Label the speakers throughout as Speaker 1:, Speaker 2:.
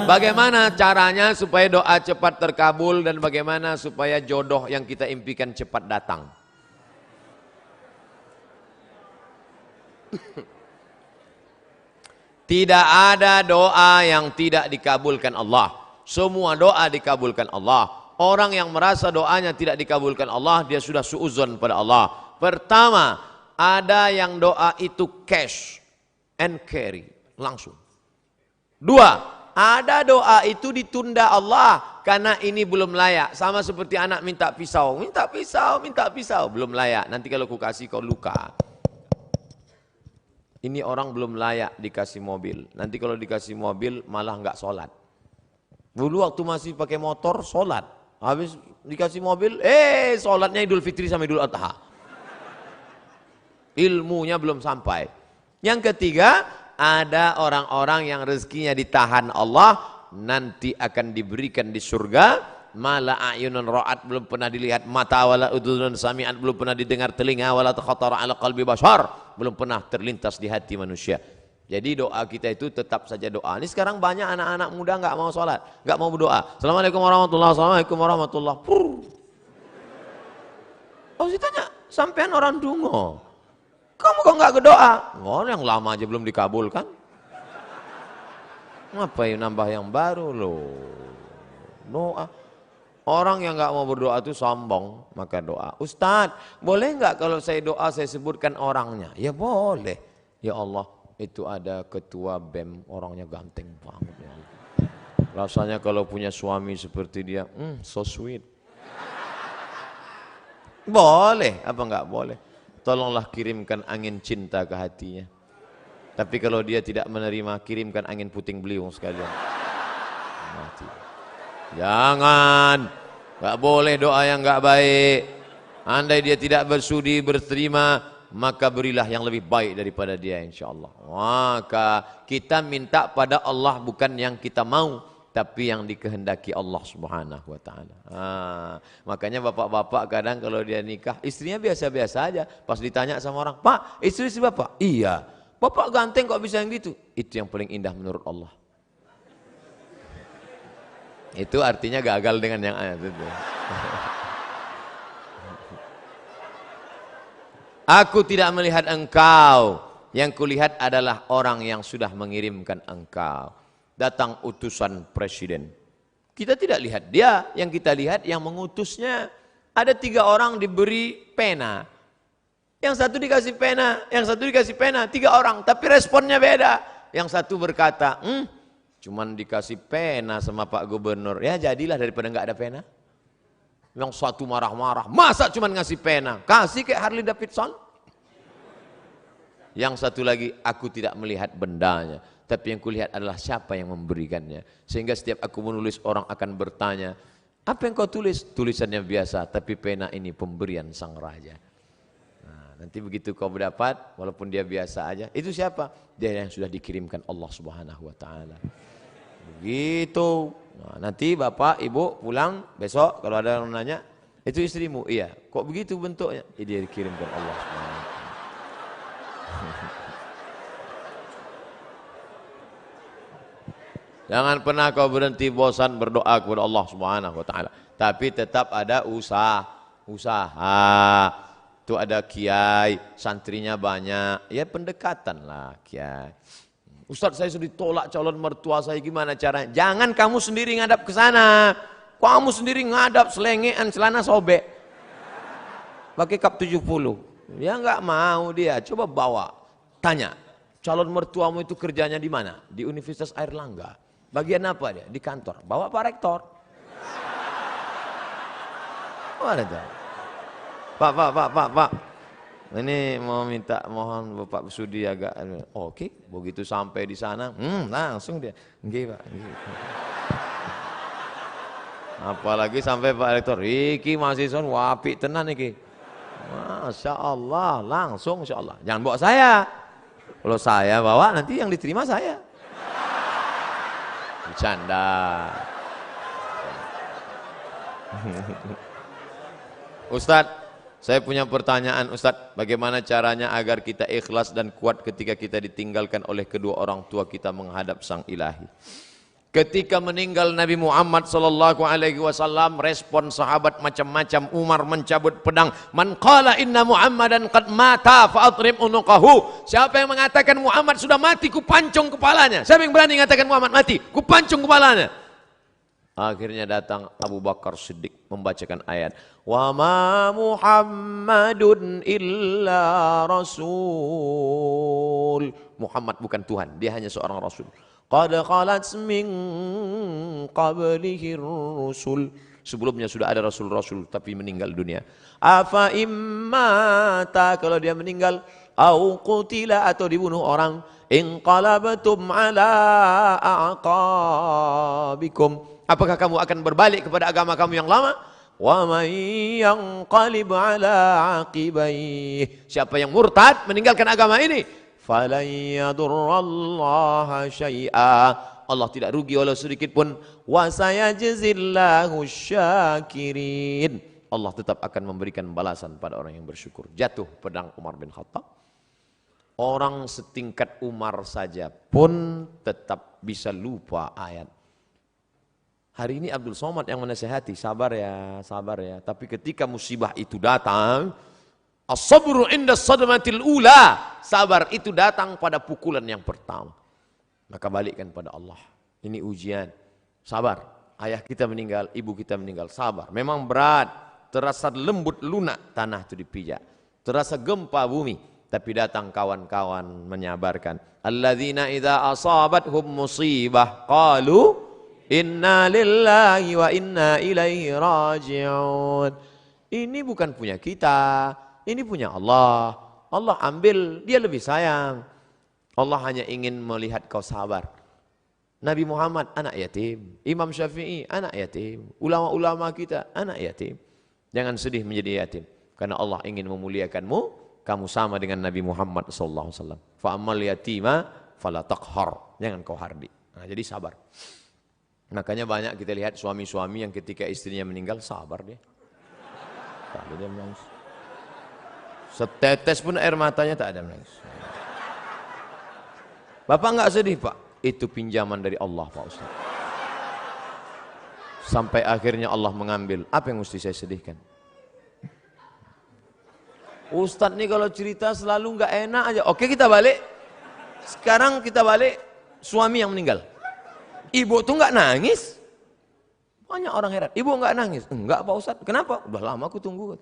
Speaker 1: Bagaimana caranya supaya doa cepat terkabul dan bagaimana supaya jodoh yang kita impikan cepat datang? Tidak ada doa yang tidak dikabulkan Allah. Semua doa dikabulkan Allah. Orang yang merasa doanya tidak dikabulkan Allah, dia sudah suudzon pada Allah. Pertama, ada yang doa itu cash and carry, langsung. Dua, ada doa itu ditunda Allah karena ini belum layak. Sama seperti anak minta pisau, minta pisau, minta pisau, belum layak. Nanti kalau ku kasih kau luka. Ini orang belum layak dikasih mobil. Nanti kalau dikasih mobil malah nggak sholat. Dulu waktu masih pakai motor sholat. Habis dikasih mobil, sholatnya Idul Fitri sama Idul Adha. Ilmunya belum sampai. Yang ketiga, ada orang-orang yang rezekinya ditahan Allah, nanti akan diberikan di surga. Mala a'yunun ra'at, belum pernah dilihat mata, wala udhunun sami'at, belum pernah didengar telinga, wala takhatara ala qalbi bashar, belum pernah terlintas di hati manusia. Jadi doa kita itu tetap saja doa. Ini sekarang banyak anak-anak muda nggak mau sholat, nggak mau berdoa. Assalamualaikum warahmatullahi wabarakatuh. Assalamualaikum warahmatullahi wabarakatuh. Oh, ditanya, sampean orang dungo, kamu kok nggak berdoa? Oh, yang lama aja belum dikabulkan. Ngapain nambah yang baru loh? Doa. Orang yang nggak mau berdoa itu sombong, maka doa. Ustadz, boleh nggak kalau saya doa saya sebutkan orangnya? Ya boleh. Ya Allah, itu ada ketua BEM, orangnya ganteng banget. Ya. Rasanya kalau punya suami seperti dia, so sweet. Boleh, apa nggak boleh? Tolonglah kirimkan angin cinta ke hatinya. Tapi kalau dia tidak menerima, kirimkan angin puting beliung sekalian. Mati. Jangan, nggak boleh doa yang nggak baik. Andai dia tidak bersudi berterima, maka berilah yang lebih baik daripada dia, insya Allah. Maka kita minta pada Allah bukan yang kita mau, tapi yang dikehendaki Allah Subhanahu wa Ta'ala. Makanya bapak-bapak kadang kalau dia nikah, istrinya biasa-biasa aja. Pas ditanya sama orang, Pak, istri bapak? Iya. Bapak ganteng kok bisa yang gitu? Itu yang paling indah menurut Allah. Itu artinya gagal dengan yang ayat itu. Aku tidak melihat engkau, yang kulihat adalah orang yang sudah mengirimkan engkau. Datang utusan presiden. Kita tidak lihat dia, yang kita lihat yang mengutusnya. Ada 3 orang diberi pena. Yang satu dikasih pena, yang satu dikasih pena, 3 orang, tapi responnya beda. Yang satu berkata, cuman dikasih pena sama Pak Gubernur, ya jadilah daripada nggak ada pena. Yang satu marah-marah, masa cuman ngasih pena, kasih kayak Harley Davidson. Yang satu lagi, aku tidak melihat bendanya, tapi yang kulihat adalah siapa yang memberikannya. Sehingga setiap aku menulis, orang akan bertanya, apa yang kau tulis? Tulisannya biasa, tapi pena ini pemberian sang raja. Nah, nanti begitu kau mendapat, walaupun dia biasa aja, itu siapa? Dia yang sudah dikirimkan Allah Subhanahu wa Ta'ala. Begitu. Nah, nanti bapak, ibu pulang besok kalau ada yang nanya, itu istrimu? Iya. Kok begitu bentuknya? Dia dikirimkan Allah. Jangan pernah kau berhenti bosan berdoa kepada Allah Subhanahu wa Ta'ala. Tapi tetap ada usaha. Itu ada kiai, santrinya banyak. Ya pendekatan lah kiai. Ustadz, saya sudah ditolak calon mertua saya, gimana caranya? Jangan kamu sendiri ngadap ke sana. Kamu sendiri ngadap selengean celana sobek. Pakai kap 70. Ya nggak mau dia. Coba bawa. Tanya, calon mertuamu itu kerjanya di mana? Di Universitas Airlangga. Bagian apa dia? Di kantor. Bawa Pak Rektor. Mana itu? Pak. Ini mau minta, mohon Bapak Sudi agak, oke, begitu sampai di sana, langsung dia, nggih Pak. Apalagi sampai Pak Rektor, iki mahasiswa wapi tenan iki. Masya Allah, langsung Insya Allah. Jangan bawa saya. Kalau saya bawa nanti yang diterima saya. Bercanda. Ustadz, saya punya pertanyaan Ustadz, bagaimana caranya agar kita ikhlas dan kuat ketika kita ditinggalkan oleh kedua orang tua kita menghadap Sang Ilahi? Ketika meninggal Nabi Muhammad sallallahu alaihi wasallam, respon sahabat macam-macam. Umar mencabut pedang. Man qala inna Muhammadan qad mata fa adrib unuqahu. Siapa yang mengatakan Muhammad sudah mati, ku pancung kepalanya. Siapa yang berani mengatakan Muhammad mati, ku pancung kepalanya. Akhirnya datang Abu Bakar Siddiq membacakan ayat, wa ma Muhammadun illa rasul. Muhammad bukan Tuhan, dia hanya seorang rasul. Qad khalat min qablihi rusul. Sebelumnya sudah ada rasul-rasul tapi meninggal dunia. Afa immata, kalau dia meninggal, au qutila, atau dibunuh orang, inqalabtum ala aqabikum, apakah kamu akan berbalik kepada agama kamu yang lama? Wa may yanqalib ala aqibaihi, siapa yang murtad meninggalkan agama ini, falan yadurrallaha syai'a, Allah tidak rugi walau sedikit pun. Wa sayajzillahu syakirin, Allah tetap akan memberikan balasan pada orang yang bersyukur. Jatuh pedang Umar bin Khattab. Orang setingkat Umar saja pun tetap bisa lupa ayat. Hari ini Abdul Somad yang menasihati, sabar ya, sabar ya. Tapi ketika musibah itu datang, as-sabru inda sadmatil ula, sabar itu datang pada pukulan yang pertama. Maka balikkan pada Allah. Ini ujian. Sabar. Ayah kita meninggal, ibu kita meninggal, sabar. Memang berat, terasa lembut lunak tanah itu dipijak. Terasa gempa bumi, tapi datang kawan-kawan menyabarkan. Alladzina idza asabathum musibah qalu inna lillahi wa inna ilaihi raji'un. Ini bukan punya kita, ini punya Allah. Allah ambil, dia lebih sayang. Allah hanya ingin melihat kau sabar. Nabi Muhammad anak yatim, Imam Syafi'i anak yatim, ulama-ulama kita anak yatim. Jangan sedih menjadi yatim, karena Allah ingin memuliakanmu. Kamu sama dengan Nabi Muhammad sallallahu alaihi wasallam. Fa ammal yatima fala taqhar, jangan kau hardi. Nah, jadi sabar. Makanya banyak kita lihat suami-suami yang ketika istrinya meninggal sabar dia. Tak ada dia menangis. Setetes pun air matanya tak ada menangis. Bapak enggak sedih Pak? Itu pinjaman dari Allah Pak Ustaz. Sampai akhirnya Allah mengambil. Apa yang mesti saya sedihkan? Ustaz nih kalau cerita selalu enggak enak aja. Oke kita balik. Sekarang kita balik suami yang meninggal. Ibu tuh enggak nangis. Banyak orang heran. Ibu enggak nangis. Enggak Pak Ustaz. Kenapa? Udah lama aku tunggu.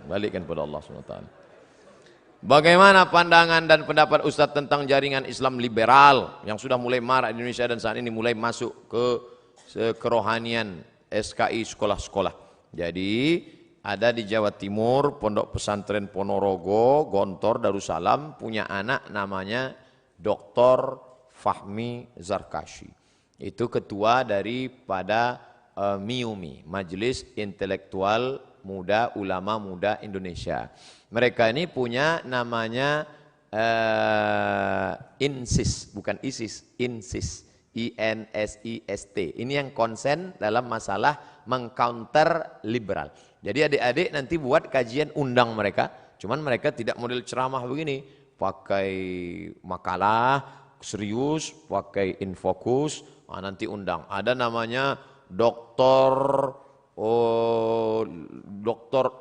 Speaker 1: Balikkan pada Allah SWT. Bagaimana pandangan dan pendapat Ustadz tentang jaringan Islam liberal yang sudah mulai marak di Indonesia dan saat ini mulai masuk ke kerohanian SKI sekolah-sekolah. Jadi ada di Jawa Timur Pondok Pesantren Ponorogo, Gontor, Darussalam punya anak namanya Dr. Fahmi Zarkashi. Itu ketua daripada MIUMI, Majelis Intelektual Muda Ulama Muda Indonesia. Mereka ini punya namanya INSIS, bukan ISIS, INSIS, INSIST. Ini yang konsen dalam masalah mengcounter liberal. Jadi adik-adik nanti buat kajian, undang mereka. Cuman mereka tidak model ceramah begini, pakai makalah serius, pakai infokus. Nanti undang. Ada namanya Dr.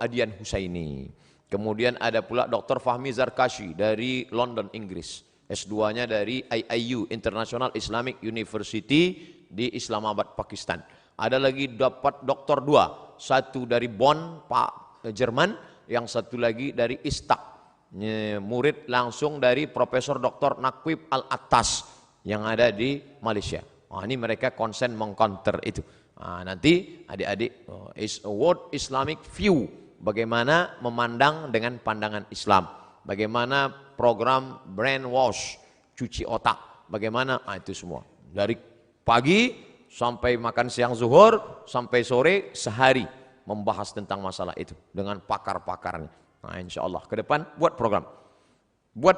Speaker 1: Adian Husaini. Kemudian ada pula Dr. Fahmi Zarkashi dari London, Inggris. S2-nya dari IIU, International Islamic University di Islamabad, Pakistan. Ada lagi dapat doktor 2, satu dari Bonn, Jerman, yang satu lagi dari Istak. Murid langsung dari Profesor Dr. Naqib Al-Attas yang ada di Malaysia. Ini mereka konsen mengcounter itu. Nanti adik-adik is a world Islamic view, bagaimana memandang dengan pandangan Islam, bagaimana program brainwash, cuci otak, bagaimana itu semua dari pagi sampai makan siang zuhur sampai sore sehari membahas tentang masalah itu dengan pakar-pakarnya. Insya Allah ke depan buat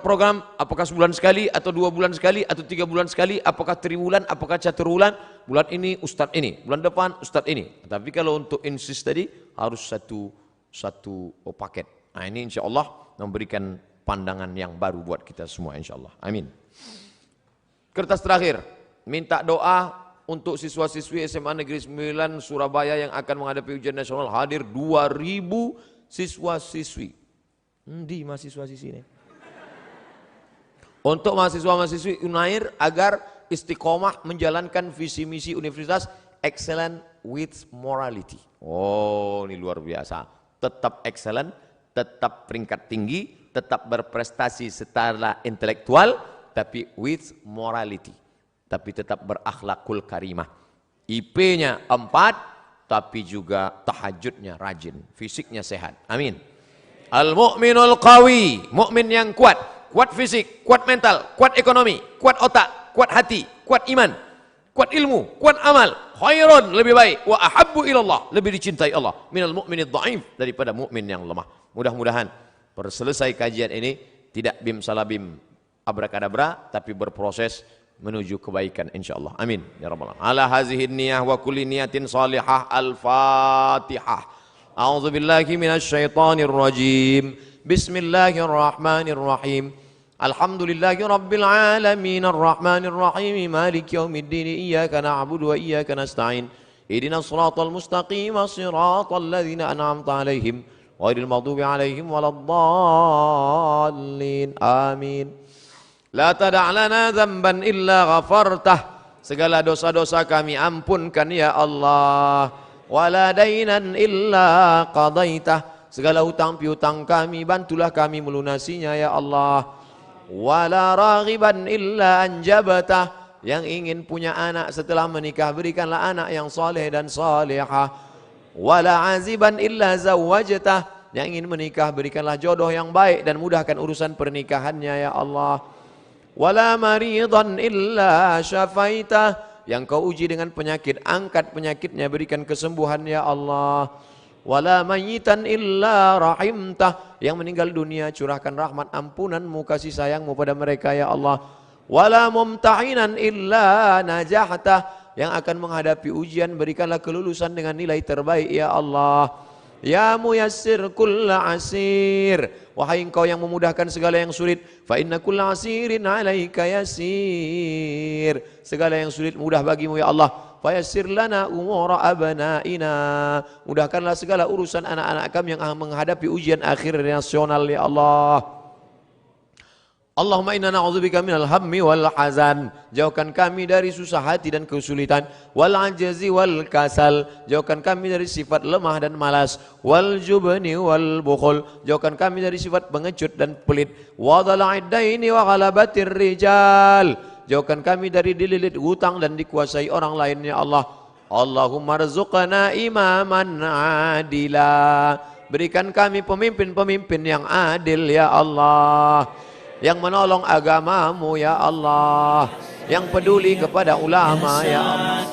Speaker 1: program apakah sebulan sekali atau 2 bulan sekali atau 3 bulan sekali, apakah triwulan, apakah caturwulan, bulan ini ustadz ini, bulan depan ustadz ini. Tapi kalau untuk insist tadi harus satu paket. Ini insya Allah memberikan pandangan yang baru buat kita semua insyaallah. Amin. Kertas terakhir, minta doa untuk siswa-siswi SMA Negeri 9 Surabaya yang akan menghadapi ujian nasional. Hadir 2000 siswa-siswi. Di mahasiswa-siswi ini. Untuk mahasiswa-mahasiswi Unair agar istiqomah menjalankan visi misi universitas excellent with morality. Oh, ini luar biasa. Tetap excellent, tetap peringkat tinggi, tetap berprestasi secara intelektual, tapi with morality. Tapi tetap berakhlakul karimah. IP-nya 4, tapi juga tahajudnya rajin, fisiknya sehat. Amin. Al-mu'minul qawi, mukmin yang kuat, kuat fisik, kuat mental, kuat ekonomi, kuat otak, kuat hati, kuat iman, kuat ilmu, kuat amal, khairun, lebih baik, wa ahabbu ilallah, lebih dicintai Allah, minal mu'minid dhaif, daripada mukmin yang lemah. Mudah-mudahan selesai kajian ini tidak bim salabim abrakadabra, tapi berproses menuju kebaikan insyaallah. Amin ya rabbal alamin. Ala hazihi niyah wa kulli niyatin salihah. Al-Fatihah. A'udzu billahi minasy syaithanir rajim. Bismillahirrahmanirrahim. Alhamdulillahi rabbil alamin arrahmanir rahim maliki yaumiddin iyyaka na'budu wa iyyaka nasta'in. Ihdinas shiratal mustaqim shiratal ladzina an'amta 'alaihim ghairil maghdubi 'alaihim waladdallin. Amin. La tada' lana dzamban illa ghafartah. Segala dosa-dosa kami ampunkan ya Allah. Wala dainan illa qadaitah. Segala hutang piutang kami bantulah kami melunasinya ya Allah. Wala raghiban illa anjabatah. Yang ingin punya anak setelah menikah berikanlah anak yang saleh dan salihah. Wala aziban illa zawwajtah. Yang ingin menikah berikanlah jodoh yang baik dan mudahkan urusan pernikahannya ya Allah. Wala maridan illa syafaitah. Yang kau uji dengan penyakit, angkat penyakitnya, berikan kesembuhan ya Allah. Wala mayyitan illa rahimtah. Yang meninggal dunia curahkan rahmat ampunanmu, kasih sayangmu pada mereka ya Allah. Wala mumtahinan illa najahtah. Yang akan menghadapi ujian berikanlah kelulusan dengan nilai terbaik ya Allah. Ya muyassir kulla asir. Wahai engkau yang memudahkan segala yang sulit. Fa inna kulla asirin alaika yasir. Segala yang sulit mudah bagimu ya Allah. Fa yassir lana umura abnaina. Mudahkanlah segala urusan anak-anak kami yang menghadapi ujian akhir nasional ya Allah. Allahumma inna na'udzubika minal hammi wal hazan. Jauhkan kami dari susah hati dan kesulitan. Wal ajzi wal kasal. Jauhkan kami dari sifat lemah dan malas. Wal jubni wal bukhul. Jauhkan kami dari sifat pengecut dan pelit. Wa dhala'id daini wa ghalabatir rijal. Jauhkan kami dari dililit hutang dan dikuasai orang lain ya Allah. Allahumma rzuqna imaman adila. Berikan kami pemimpin-pemimpin yang adil ya Allah. Yang menolong agamamu ya Allah, yang peduli kepada ulama ya Allah.